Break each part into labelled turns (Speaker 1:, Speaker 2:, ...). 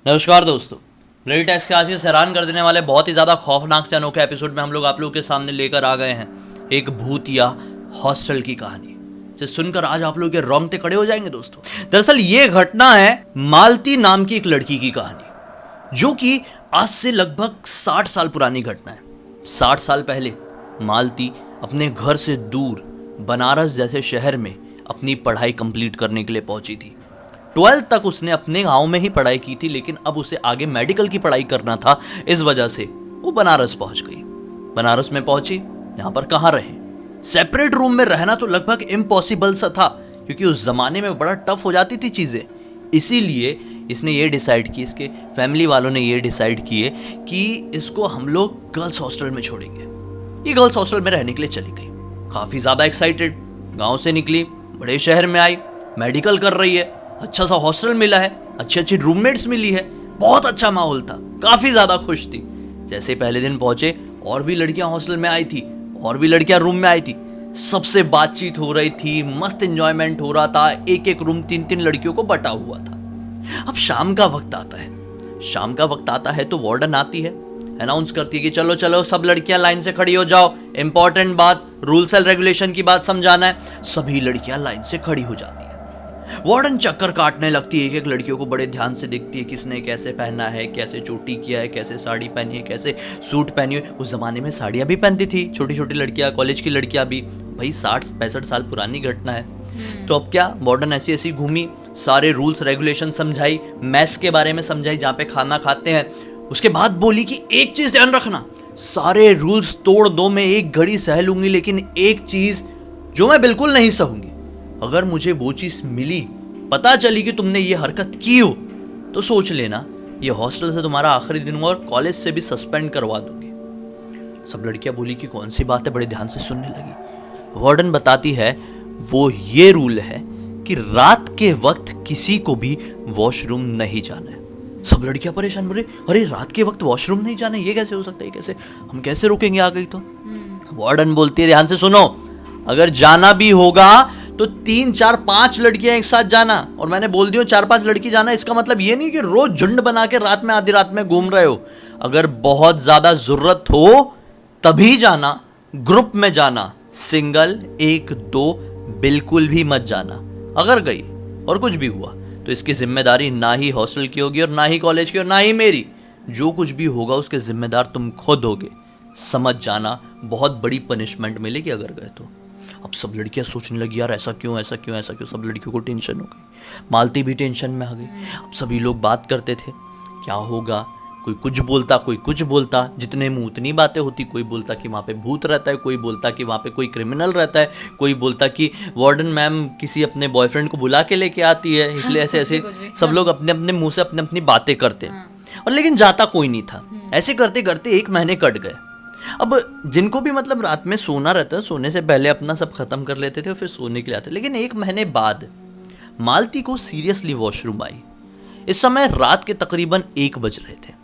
Speaker 1: नमस्कार दोस्तों, ready tax के आज के हैरान कर देने वाले बहुत ही ज़्यादा खौफनाक से अनोखे एपिसोड में हम लोग आप लोगों के सामने लेकर आ गए हैं एक भूतिया हॉस्टल की कहानी, जिसे सुनकर आज आप लोग के रोंगटे खड़े हो जाएंगे। दोस्तों, दरअसल ये घटना है मालती नाम की एक लड़की की कहानी, जो कि आज से लगभग 60 साल पुरानी घटना है। 60 साल पहले मालती अपने घर से दूर बनारस जैसे शहर में अपनी पढ़ाई कंप्लीट करने के लिए पहुंची थी। 12th तक उसने अपने गांव में ही पढ़ाई की थी, लेकिन अब उसे आगे मेडिकल की पढ़ाई करना था। इस वजह से वो बनारस पहुंच गई। बनारस में पहुंची, यहां पर कहां रहे, सेपरेट रूम में रहना तो लगभग इम्पॉसिबल सा था, क्योंकि उस जमाने में बड़ा टफ हो जाती थी चीजें। इसीलिए इसने ये डिसाइड की, इसके फैमिली वालों ने ये डिसाइड किए कि इसको हम लोग गर्ल्स हॉस्टल में छोड़ेंगे। ये गर्ल्स हॉस्टल में रहने के लिए चली गई, काफी ज्यादा एक्साइटेड। गांव से निकली, बड़े शहर में आई, मेडिकल कर रही है, अच्छा सा हॉस्टल मिला है, अच्छी अच्छी रूममेट्स मिली है, बहुत अच्छा माहौल था, काफी ज्यादा खुश थी। जैसे पहले दिन पहुंचे, और भी लड़कियां हॉस्टल में आई थी, और भी लड़कियां रूम में आई थी, सबसे बातचीत हो रही थी, मस्त एंजॉयमेंट हो रहा था। एक एक रूम 3-3 लड़कियों को बटा हुआ था। अब शाम का वक्त आता है। शाम का वक्त आता है तो वार्डन आती है, अनाउंस करती है कि चलो चलो सब लड़कियां लाइन से खड़ी हो जाओ, इंपॉर्टेंट बात, रूल्स एंड रेगुलेशन की बात समझाना है। सभी लड़कियां लाइन से खड़ी हो जाती है। वार्डन चक्कर काटने लगती है, एक एक लड़कियों को बड़े ध्यान से देखती है, किसने कैसे पहना है, कैसे चोटी किया है, कैसे साड़ी पहनी है, कैसे सूट पहनी है। उस जमाने में साड़ियां भी पहनती थी छोटी छोटी लड़कियां, कॉलेज की लड़कियां भी। भाई 60-65 साल पुरानी घटना है। तो अब क्या, वार्डन ऐसी ऐसी घूमी, सारे रूल्स रेगुलेशन समझाई, मैस के बारे में समझाई जहाँ पे खाना खाते हैं। उसके बाद बोली कि एक चीज ध्यान रखना, सारे रूल्स तोड़ दो, मैं एक घड़ी सह लूंगी, लेकिन एक चीज जो मैं बिल्कुल नहीं सहूंगी, अगर मुझे वो चीज मिली, पता चली कि तुमने ये हरकत की हो, तो सोच लेना ये हॉस्टल से तुम्हारा आखिरी दिन हुआ और कॉलेज से भी सस्पेंड करवा दूंगी। सब लड़कियां बोली कि कौन सी बात है, बड़े ध्यान से सुनने लगी। वार्डन बताती है वो ये रूल है कि रात के वक्त किसी को भी वॉशरूम नहीं जाना है। सब लड़कियां परेशान, बोले अरे रात के वक्त वॉशरूम नहीं जाना, ये कैसे हो सकता है, कैसे हम कैसे रोकेंगे आ गई तो। वार्डन बोलती है ध्यान से सुनो, अगर जाना भी होगा तो 3-4-5 लड़कियां एक साथ जाना। और मैंने बोल दिया 4-5 लड़की जाना, इसका मतलब ये नहीं कि रोज झुंड बना के रात में आधी रात में घूम रहे हो। अगर बहुत ज्यादा जरूरत हो तभी जाना, ग्रुप में जाना, सिंगल 1-2 बिल्कुल भी मत जाना। अगर गई और कुछ भी हुआ तो इसकी जिम्मेदारी ना ही हॉस्टल की होगी और ना ही कॉलेज की और ना ही मेरी। जो कुछ भी होगा उसके जिम्मेदार तुम खुद होगे, समझ जाना, बहुत बड़ी पनिशमेंट मिलेगी अगर गए तो। अब सब लड़कियां सोचने लगी, यार ऐसा क्यों ऐसा क्यों ऐसा क्यों। सब लड़कियों को टेंशन हो गई, मालती भी टेंशन में आ गई। अब सभी लोग बात करते थे क्या होगा, कोई कुछ बोलता, कोई कुछ बोलता, जितने मुंह उतनी बातें होती। कोई बोलता कि वहाँ पे भूत रहता है, कोई बोलता कि वहाँ पे कोई क्रिमिनल रहता है, कोई बोलता कि वार्डन मैम किसी अपने बॉयफ्रेंड को बुला के लेके आती है, इसलिए ऐसे ऐसे सब लोग अपने अपने मुंह से अपनी अपनी बातें करते हैं। और लेकिन जाता कोई नहीं था। ऐसे करते करते 1 महीने कट गए। अब जिनको भी मतलब रात में सोना रहता है, सोने से पहले अपना सब खत्म कर लेते थे और फिर सोने के लिए आते। लेकिन 1 महीने बाद मालती को सीरियसली वॉशरूम आई। इस समय रात के तकरीबन 1 बज रहे थे।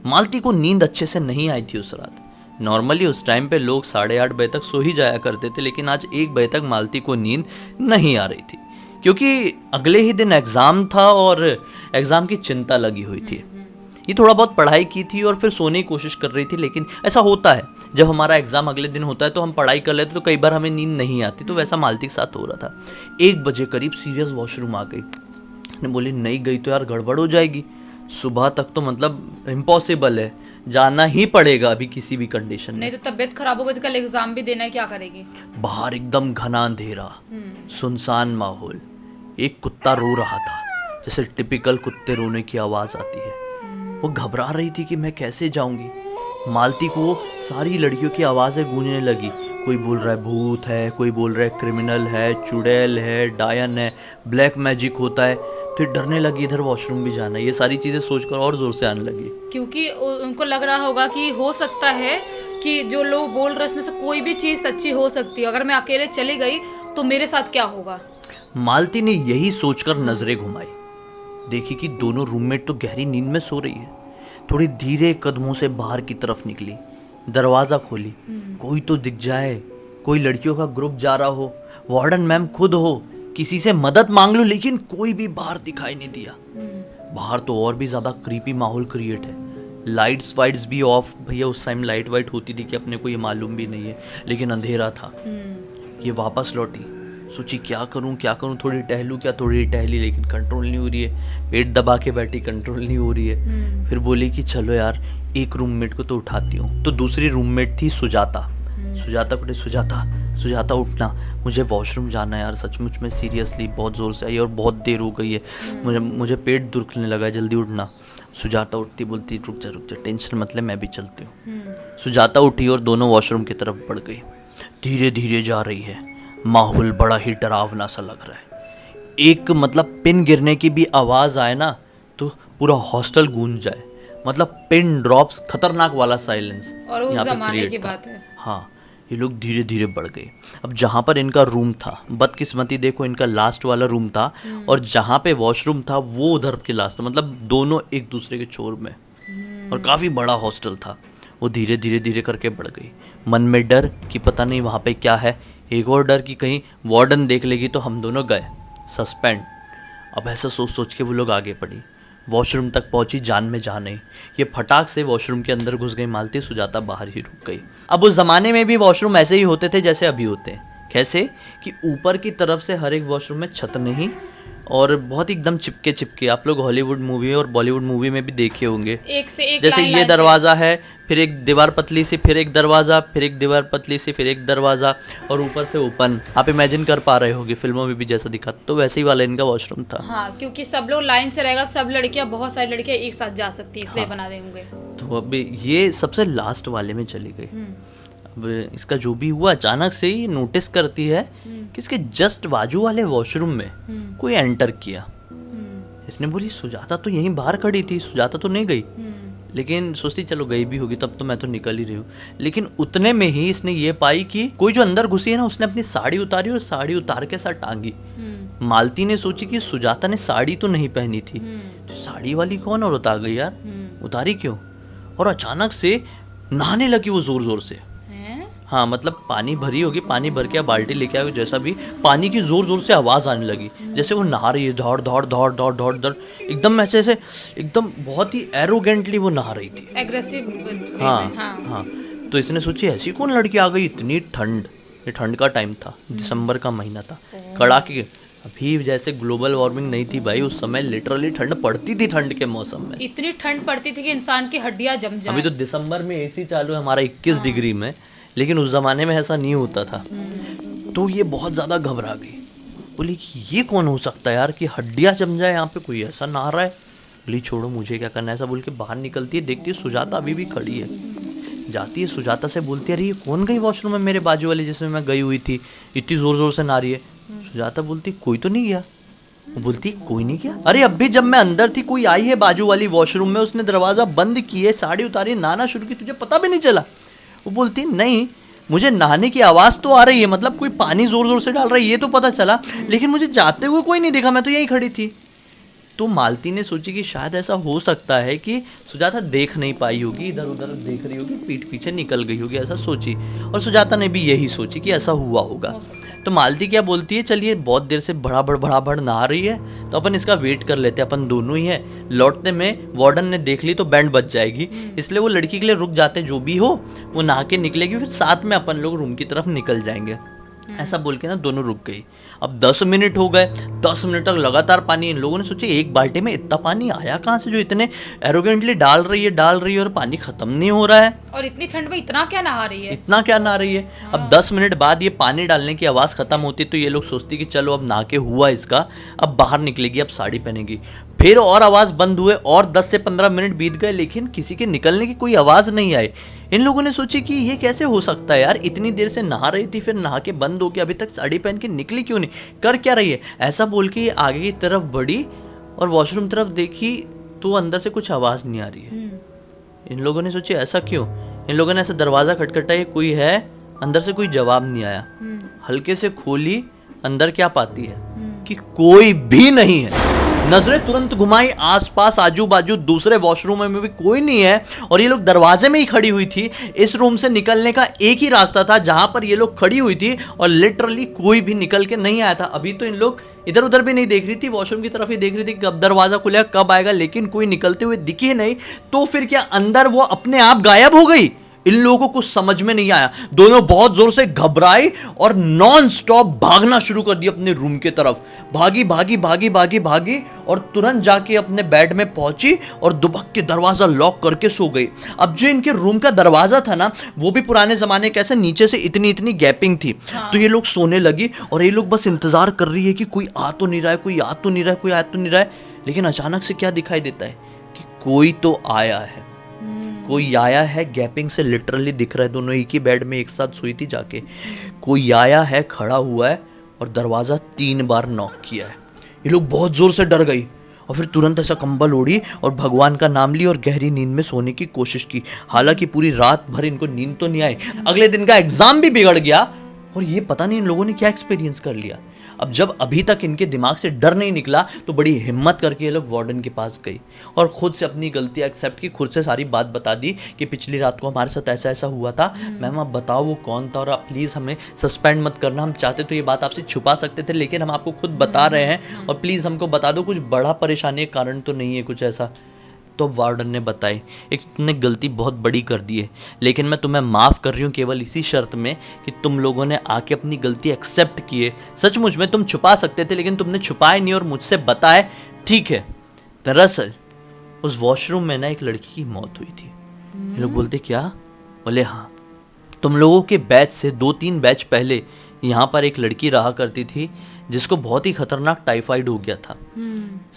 Speaker 1: मालती को नींद अच्छे से नहीं आई थी उस रात। नॉर्मली उस टाइम पे लोग 8:30 बजे तक सो ही जाया करते थे, लेकिन आज 1 बजे तक मालती को नींद नहीं आ रही थी, क्योंकि अगले ही दिन एग्जाम था और एग्जाम की चिंता लगी हुई थी। ये थोड़ा बहुत पढ़ाई की थी और फिर सोने की कोशिश कर रही थी। लेकिन ऐसा होता है, जब हमारा एग्जाम अगले दिन होता है तो हम पढ़ाई कर लेते तो कई बार हमें नींद नहीं आती। तो वैसा मालती के साथ हो रहा था। 1 बजे करीब सीरियस वॉशरूम आ गई। ने बोली नहीं गई तो यार गड़बड़ हो जाएगी, सुबह तक तो मतलब इम्पॉसिबल है, जाना ही पड़ेगा अभी किसी भी कंडीशन में।
Speaker 2: नहीं तो तबीयत खराब होगी तो कल एग्जाम भी देना है, क्या करेगी।
Speaker 1: बाहर एकदम घना अंधेरा, सुनसान माहौल। एक कुत्ता रो रहा था, जैसे टिपिकल कुत्ते रोने की आवाज आती है। वो घबरा रही थी कि मैं कैसे जाऊंगी। मालती को सारी लड़कियों की आवाजें गूंजने लगी। कोई बोल रहा है भूत है, कोई बोल रहा है क्रिमिनल है, चुड़ैल है, डायन है, ब्लैक मैजिक होता है। फिर डरने लगी, इधर वॉशरूम भी जाना है। ये सारी चीजें सोचकर और जोर से आने लगी,
Speaker 2: क्योंकि उनको लग रहा होगा कि हो सकता है कि जो लोग बोल रहे हैं इसमें से कोई भी चीज सच्ची हो सकती है। अगर मैं अकेले चली गई तो मेरे साथ क्या होगा।
Speaker 1: मालती ने यही सोचकर नजरें घुमाई, देखी कि दोनों रूममेट तो गहरी नींद में सो रही है। थोड़ी धीरे कदमों से बाहर की तरफ निकली, दरवाजा खोली, कोई तो दिख जाए, कोई लड़कियों का ग्रुप जा रहा हो, वार्डन मैम खुद हो, किसी से मदद मांग लूं, लेकिन कोई भी बाहर दिखाई नहीं दिया। बाहर तो और भी ज़्यादा क्रीपी माहौल क्रिएट है, लाइट्स वाइट्स भी ऑफ। भैया उस टाइम लाइट वाइट होती थी कि अपने को ये मालूम भी नहीं है, लेकिन अंधेरा था। ये वापस लौटी, सोची क्या करूं, थोड़ी टहलूं क्या, थोड़ी टहली, लेकिन कंट्रोल नहीं हो रही है। पेट दबा के बैठी, कंट्रोल नहीं हो रही है। फिर बोली कि चलो यार एक रूममेट को तो उठाती हूँ। तो दूसरी रूममेट थी सुजाता। सुजाता को, सुजाता उठना, मुझे वॉशरूम जाना है यार, सचमुच में सीरियसली बहुत ज़ोर से आई और बहुत देर हो गई है, मुझे पेट दुखने लगा है, जल्दी उठना। सुजाता उठती, बोलती रुक जा, टेंशन मत ले, मैं भी चलती हूँ। सुजाता उठी और दोनों वॉशरूम की तरफ बढ़ गई। धीरे धीरे जा रही है, माहौल बड़ा ही डरावना सा लग रहा है। एक मतलब पिन गिरने की भी आवाज़ आए ना तो पूरा हॉस्टल गूंज जाए, मतलब पिन ड्रॉप्स, खतरनाक वाला साइलेंस।
Speaker 2: और उस जमाने की बात है।
Speaker 1: हाँ, ये लोग धीरे धीरे बढ़ गए। अब जहाँ पर इनका रूम था, बदकिस्मती देखो इनका लास्ट वाला रूम था, और जहाँ पे वॉशरूम था वो उधर के लास्ट था, मतलब दोनों एक दूसरे के छोर में, और काफ़ी बड़ा हॉस्टल था। वो धीरे धीरे करके बढ़ गई। मन में डर कि पता नहीं वहाँ पे क्या है, एक और डर कि कहीं वार्डन देख लेगी तो हम दोनों गए, सस्पेंड। अब ऐसा सोच सोच के वो लोग आगे बढ़ी, वॉशरूम तक पहुंची, जान में जान नहीं। ये फटाक से वॉशरूम के अंदर घुस गई मालती, सुजाता बाहर ही रुक गई। अब उस ज़माने में भी वॉशरूम ऐसे ही होते थे जैसे अभी होते हैं। कैसे कि ऊपर की तरफ से हर एक वॉशरूम में छत नहीं, और बहुत एकदम चिपके। आप लोग हॉलीवुड मूवी और बॉलीवुड मूवी में भी देखे होंगे,
Speaker 2: एक से एक
Speaker 1: जैसे ये दरवाज़ा है, फिर एक दीवार पतली सी, फिर एक दरवाज़ा, फिर एक दीवार पतली सी, फिर एक दरवाज़ा, और ऊपर से ओपन। आप इमेजिन कर पा रहे होगे फिल्मों में भी जैसा दिखा, तो वैसे ही वाला इनका वॉशरूम था।
Speaker 2: हाँ, क्योंकि सब लोग लाइन से रहेगा, सब लड़कियां, बहुत सारी लड़कियां एक साथ जा सकती है, इसलिए बना देंगे।
Speaker 1: तो अभी ये सबसे लास्ट वाले में चली गई। अब इसका जो भी हुआ, अचानक से ही नोटिस करती है कि इसके जस्ट बाजू वाले वॉशरूम में कोई एंटर किया। इसने बोली सुजाता तो यहीं बाहर खड़ी थी, सुजाता तो नहीं गई, लेकिन सोचती चलो गई भी होगी तब तो मैं तो निकल ही रही हूँ। लेकिन उतने में ही इसने ये पाई कि कोई जो अंदर घुसी है ना, उसने अपनी साड़ी उतारी और साड़ी उतार के साथ टांगी। मालती ने सोची कि सुजाता ने साड़ी तो नहीं पहनी थी, तो साड़ी वाली कौन और उतार गई यार, उतारी क्यों? और अचानक से नहाने लगी वो जोर जोर से। हाँ, मतलब पानी भरी होगी, पानी भर के बाल्टी लेके आए, जैसा भी पानी की जोर जोर से आवाज आने लगी, जैसे वो नहा रही है, दौड़ दौड़ एकदम ऐसे ऐसे, एकदम बहुत ही एरोगेंटली वो नहा रही थी,
Speaker 2: एग्रेसिव।
Speaker 1: हाँ। तो इसने सोची ऐसी कौन लड़की आ गई, इतनी ठंड, ये ठंड का टाइम था, दिसंबर का महीना था, कड़ाके। अभी जैसे ग्लोबल वार्मिंग नहीं थी भाई, उस समय लिटरली ठंड पड़ती थी, ठंड के मौसम में
Speaker 2: इतनी ठंड पड़ती थी कि इंसान की हड्डियां जम जाए।
Speaker 1: अभी तो दिसंबर में एसी चालू है हमारा 21 डिग्री में, लेकिन उस ज़माने में ऐसा नहीं होता था। तो ये बहुत ज़्यादा घबरा गई, बोली कि ये कौन हो सकता है यार कि हड्डियाँ जम जाए, यहाँ पे कोई ऐसा नहा रहा है। बोली छोड़ो, मुझे क्या करना है, ऐसा बोल के बाहर निकलती है, देखती है सुजाता अभी भी खड़ी है। जाती है, सुजाता से बोलती है अरे ये कौन गई वॉशरूम में मेरे बाजू वाली जिसमें मैं गई हुई थी, इतनी ज़ोर ज़ोर से नहा रही है। सुजाता बोलती कोई तो नहीं गया। वो बोलती कोई नहीं गया, अरे अभी जब मैं अंदर थी कोई आई है बाजू वाली वॉशरूम में, उसने दरवाज़ा बंद किए, साड़ी उतारी, नहाना शुरू की, तुझे पता भी नहीं चला। वो बोलती नहीं, मुझे नहाने की आवाज़ तो आ रही है, मतलब कोई पानी ज़ोर ज़ोर से डाल रहा है ये तो पता चला, लेकिन मुझे जाते हुए कोई नहीं देखा, मैं तो यहीं खड़ी थी। तो मालती ने सोची कि शायद ऐसा हो सकता है कि सुजाता देख नहीं पाई होगी, इधर उधर देख रही होगी, पीठ पीछे निकल गई होगी, ऐसा सोची। और सुजाता ने भी यही सोची कि ऐसा हुआ होगा। तो मालती क्या बोलती है, चलिए बहुत देर से बड़ा नहा रही है, तो अपन इसका वेट कर लेते हैं, अपन दोनों ही हैं, लौटने में वार्डन ने देख ली तो बैंड बच जाएगी, इसलिए वो लड़की के लिए रुक जाते, जो भी हो वो नहा के निकलेगी, फिर साथ में अपन लोग रूम की तरफ निकल जाएंगे। ऐसा बोल के ना दोनों रुक गई। अब 10 मिनट हो गए, 10 मिनट तक लगातार पानी। इन लोगों ने सोचा एक बाल्टी में इतना पानी आया कहाँ से, जो इतने एरोगेंटली डाल रही है और पानी खत्म नहीं हो रहा है,
Speaker 2: और इतनी ठंड में इतना क्या नहा रही है। अब 10 मिनट बाद ये पानी डालने की आवाज़ खत्म होती, तो ये लोग सोचती कि चलो अब नहा के हुआ इसका, अब बाहर निकलेगी, अब साड़ी पहनेगी। फिर और आवाज़ बंद हुए, और 10 से 15 मिनट बीत गए, लेकिन किसी के निकलने की कोई आवाज़ नहीं आई। इन लोगों ने सोची कि ये कैसे हो सकता है यार, इतनी देर से नहा रही थी, फिर नहा के बंद हो गया, अभी तक साड़ी पहन के निकली क्यों नहीं, कर क्या रही है। ऐसा बोल के ये आगे की तरफ बढ़ी और वॉशरूम तरफ देखी, तो अंदर से कुछ आवाज़ नहीं आ रही है। इन लोगों ने सोची ऐसा क्यों। इन लोगों ने ऐसा दरवाज़ा खटखटाया, कोई है, अंदर से कोई जवाब नहीं आया। हल्के से खोली, अंदर क्या पाती है कि कोई भी नहीं है। नजरें तुरंत घुमाई आसपास आजू बाजू दूसरे वॉशरूम में भी कोई नहीं है और ये लोग दरवाजे में ही खड़ी हुई थी। इस रूम से निकलने का एक ही रास्ता था जहां पर ये लोग खड़ी हुई थी और लिटरली कोई भी निकल के नहीं आया था। अभी तो इन लोग इधर उधर भी नहीं देख रही थी, वॉशरूम की तरफ ही देख रही थी कब दरवाजा खुलेगा कब आएगा, लेकिन कोई निकलते हुए दिखे नहीं। तो फिर क्या अंदर वो अपने आप गायब हो गई? इन लोगों को कुछ समझ में नहीं आया। दोनों बहुत जोर से घबराई और नॉन स्टॉप भागना शुरू कर दिया अपने रूम की तरफ। भागी भागी भागी भागी भागी और तुरंत जाके अपने बेड में पहुंची और दुबक के दरवाजा लॉक करके सो गई। अब जो इनके रूम का दरवाजा था ना, वो भी पुराने जमाने कैसे नीचे से इतनी इतनी गैपिंग थी। तो ये लोग सोने लगी और ये लोग बस इंतजार कर रही है कि कोई आ तो नहीं रहा है, कोई आ तो नहीं रहा है, कोई आ तो नहीं रहा है। लेकिन अचानक से क्या दिखाई देता है कि कोई तो आया है। कोई आया है, गैपिंग से लिटरली दिख रहा है। दोनों एक ही बेड में एक साथ सोई थी जाके। कोई आया है, खड़ा हुआ है और दरवाजा 3 बार नॉक किया है। ये लोग बहुत जोर से डर गई और फिर तुरंत ऐसा कंबल ओढ़ी और भगवान का नाम ली और गहरी नींद में सोने की कोशिश की। हालांकि पूरी रात भर इनको नींद तो नहीं आई। अगले दिन का एग्जाम भी बिगड़ गया और ये पता नहीं इन लोगों ने क्या एक्सपीरियंस कर लिया। अब जब अभी तक इनके दिमाग से डर नहीं निकला तो बड़ी हिम्मत करके ये लोग वार्डन के पास गई और खुद से अपनी गलती एक्सेप्ट की, खुद से सारी बात बता दी कि पिछली रात को हमारे साथ ऐसा ऐसा हुआ था। मैम आप बताओ वो कौन था और आप प्लीज़ हमें सस्पेंड मत करना। हम चाहते तो ये बात आपसे छुपा सकते थे लेकिन हम आपको खुद बता रहे हैं और प्लीज़ हमको बता दो, कुछ बड़ा परेशानी का कारण तो नहीं है कुछ ऐसा। तो वार्डन ने बताई, एक तुमने गलती बहुत बड़ी कर दी है लेकिन मैं तुम्हें माफ़ कर रही हूँ केवल इसी शर्त में कि तुम लोगों ने आके अपनी गलती एक्सेप्ट की है। सचमुच में तुम छुपा सकते थे लेकिन तुमने छुपाए नहीं और मुझसे बताए, ठीक है। दरअसल उस वॉशरूम में ना एक लड़की की मौत हुई थी। ये लोग बोलते क्या? बोले हाँ, तुम लोगों के बैच से 2-3 बैच पहले यहाँ पर एक लड़की रहा करती थी जिसको बहुत ही खतरनाक टाइफाइड हो गया था।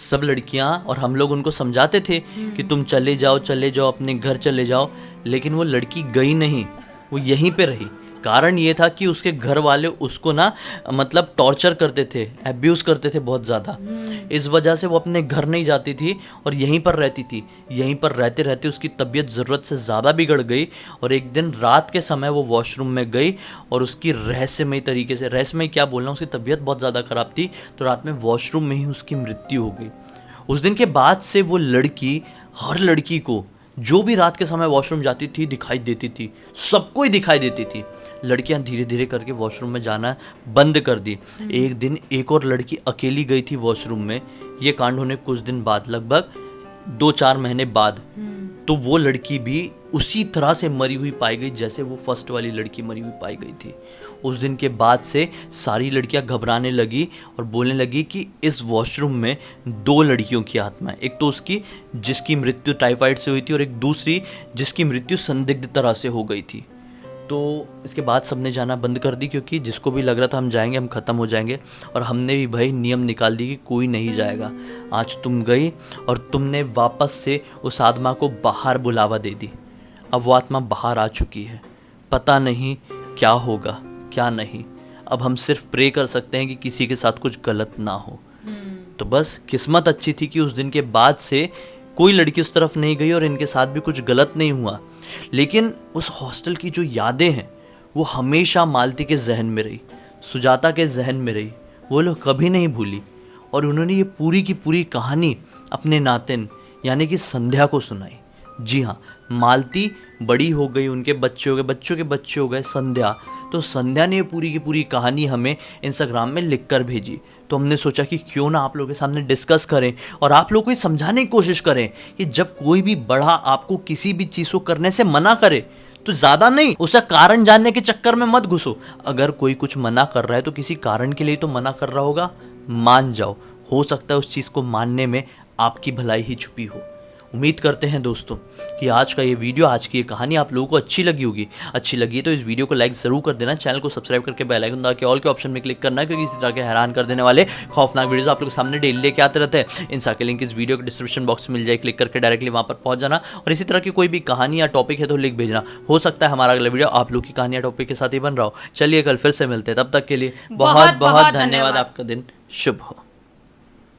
Speaker 2: सब लड़कियां और हम लोग उनको समझाते थे कि तुम चले जाओ अपने घर चले जाओ, लेकिन वो लड़की गई नहीं, वो यहीं पे रही। कारण ये था कि उसके घर वाले उसको ना मतलब टॉर्चर करते थे, एब्यूज़ करते थे बहुत ज़्यादा। इस वजह से वो अपने घर नहीं जाती थी और यहीं पर रहती थी। यहीं पर रहते रहते उसकी तबीयत ज़रूरत से ज़्यादा बिगड़ गई और एक दिन रात के समय वो वॉशरूम में गई और उसकी रहस्यमय तरीके से, रहस्यमय क्या बोलना, उसकी तबीयत बहुत ज़्यादा ख़राब थी तो रात में वॉशरूम में ही उसकी मृत्यु हो गई। उस दिन के बाद से वो लड़की हर लड़की को जो भी रात के समय वॉशरूम जाती थी दिखाई देती थी, सबको ही दिखाई देती थी। लड़कियां धीरे धीरे करके वॉशरूम में जाना बंद कर दी। एक दिन एक और लड़की अकेली गई थी वॉशरूम में। ये कांड होने कुछ दिन बाद, लगभग 2-4 महीने बाद, तो वो लड़की भी उसी तरह से मरी हुई पाई गई जैसे वो फर्स्ट वाली लड़की मरी हुई पाई गई थी। उस दिन के बाद से सारी लड़कियां घबराने लगी और बोलने लगी कि इस वॉशरूम में 2 लड़कियों की आत्मा है। एक तो उसकी जिसकी मृत्यु टाइफाइड से हुई थी और एक दूसरी जिसकी मृत्यु संदिग्ध तरह से हो गई थी। तो इसके बाद सबने जाना बंद कर दी क्योंकि जिसको भी लग रहा था हम जाएंगे, हम ख़त्म हो जाएंगे। और हमने भी भाई नियम निकाल दी कि कोई नहीं जाएगा। आज तुम गई और तुमने वापस से उस आत्मा को बाहर बुलावा दे दी। अब वो आत्मा बाहर आ चुकी है, पता नहीं क्या होगा क्या नहीं। अब हम सिर्फ प्रे कर सकते हैं कि किसी के साथ कुछ गलत ना हो। तो बस किस्मत अच्छी थी कि उस दिन के बाद से कोई लड़की उस तरफ नहीं गई और इनके साथ भी कुछ गलत नहीं हुआ। लेकिन उस हॉस्टल की जो यादें हैं वो हमेशा मालती के जहन में रही, सुजाता के जहन में रही। वो लोग कभी नहीं भूली और उन्होंने ये पूरी की पूरी कहानी अपने नातिन यानी कि संध्या को सुनाई। जी हाँ, मालती बड़ी हो गई, उनके बच्चे हो गए, बच्चों के बच्चे हो गए, संध्या। तो संध्या ने पूरी की पूरी कहानी हमें इंस्टाग्राम में लिख कर भेजी। तो हमने सोचा कि क्यों ना आप लोगों के सामने डिस्कस करें और आप लोगों को समझाने की कोशिश करें कि जब कोई भी बड़ा आपको किसी भी चीज़ को करने से मना करे तो ज़्यादा नहीं उसका कारण जानने के चक्कर में मत घुसो। अगर कोई कुछ मना कर रहा है तो किसी कारण के लिए तो मना कर रहा होगा, मान जाओ। हो सकता है उस चीज़ को मानने में आपकी भलाई ही छुपी हो। उम्मीद करते हैं दोस्तों कि आज का ये वीडियो, आज की ये कहानी आप लोगों को अच्छी लगी होगी। अच्छी लगी है तो इस वीडियो को लाइक ज़रूर कर देना, चैनल को सब्सक्राइब करके बेल आइकन दबा के ऑल के ऑप्शन में क्लिक करना, क्योंकि इसी तरह के हैरान कर देने वाले खौफनाक वीडियोस आप लोग के सामने डेली लेके आते रहते हैं। इन सारे लिंक इस वीडियो के डिस्क्रिप्शन बॉक्स में मिल जाए, क्लिक करके डायरेक्टली वहाँ पर पहुँच जाना। और इसी तरह की कोई भी कहानी या टॉपिक है तो लिख भेजना। हो सकता है हमारा अगला वीडियो आप लोग की कहानी या टॉपिक के साथ ही बन रहा हो। चलिए कल फिर से मिलते हैं, तब तक के लिए बहुत बहुत धन्यवाद। आपका दिन शुभ हो।